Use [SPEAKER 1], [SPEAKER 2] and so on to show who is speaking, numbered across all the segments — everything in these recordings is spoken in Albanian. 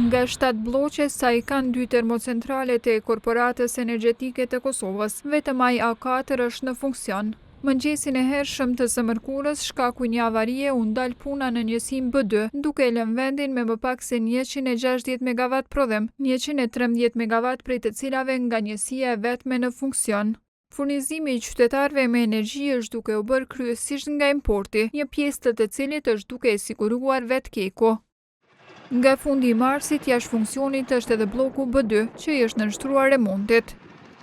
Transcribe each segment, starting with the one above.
[SPEAKER 1] Nga 7 bloqe, sa i kanë 2 termocentralet e Korporatës Energjetike të Kosovës, vetëm ai A4 është në funksion. Mëngjesin e hershëm të së mërkurës, shkaku një avarie u ndal puna në njësim B2, duke lënë vendin me më pak se 160 MW prodhim, 113 MW prej të cilave nga njësia e vetme në funksion. Furnizimi i qytetarëve me energji është duke u bërë kryesisht nga importi, një pjesë të cilit është duke e siguruar vetë Keko. Nga fundi i marsit, jashtë funksionit është edhe bloku B2, që i është nënshtruar remontit.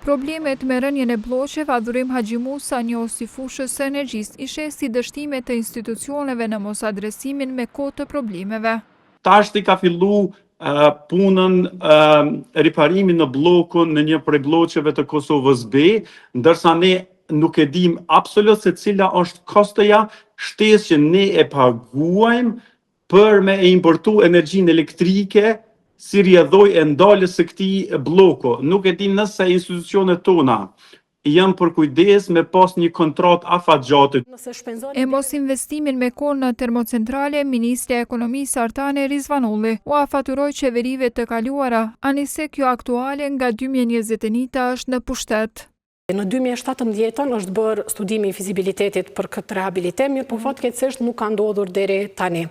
[SPEAKER 1] Problemet me rënien e bloqeve, Adhurim Haxhimusa, njohës i fushës së energjisë, i sheh si dështime të institucioneve në mos adresimin me kohë të problemeve.
[SPEAKER 2] Tashti ka fillu punën riparimin në blokun në një prej bloqeve të Kosovës B, ndërsa ne nuk e dim absolut se cila është kostoja, shtesë që ne e paguajmë për me e importu energjinë elektrike si rjedhoj e ndalës së këtij bloku. Nuk e dim nëse institucionet tona janë për kujdes me pas një kontrat afatgjatë.
[SPEAKER 1] E mos investimin me kohë në termocentrale, Ministri e Ekonomisë Artane Rizvanolli u afaturoi qeverive të kaluara, anise kjo aktuale nga 2021 është në pushtet.
[SPEAKER 3] Në 2017 është bërë studimi i fizibilitetit për këtë rehabilitim, mirë po fatkeqësisht nuk ka ndodhur deri tani.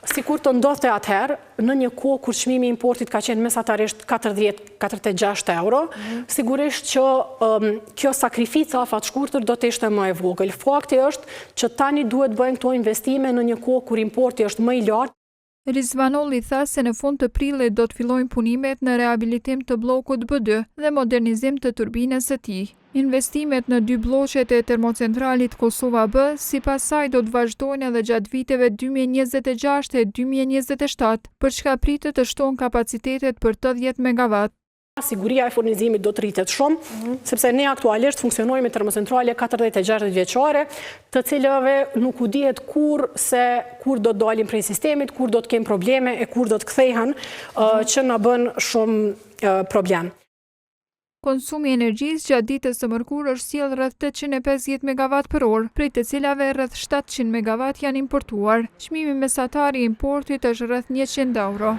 [SPEAKER 3] Sikur të ndodhte atëherë, në një kohë kur çmimi i importit ka qenë mesatarisht 40-46 euro, sigurisht që kjo sakrifica afat shkurtër do të ishte më e vogël. Fakti është që tani duhet bëjnë këto investime në një kohë kur importi është më i lartë.
[SPEAKER 1] Rizvanolli tha se në fund të prillit do të fillojnë punimet në rehabilitim të bllokut B2 dhe modernizim të turbinës së tij. Investimet në 2 bloqet e termocentralit Kosova B, sipas saj do të vazhdojnë edhe gjatë viteve 2026 e 2027, për çka pritet të shtonë kapacitetet për 80 MW.
[SPEAKER 3] Siguria e furnizimit do të rritet shumë, sepse ne aktualisht funksionojmë me termocentrale 46 vjeçare, të cilave nuk u dihet kur do të dalin prej sistemit, kur do të kemë probleme e kur do të kthehen, që na bën shumë problem.
[SPEAKER 1] Konsumi i energjisë gjatë ditës së mërkurë është sjell rreth 850 MW për orë, prej të cilave rreth 700 MW janë importuar. Çmimi mesatar i importit është rreth 100 euro.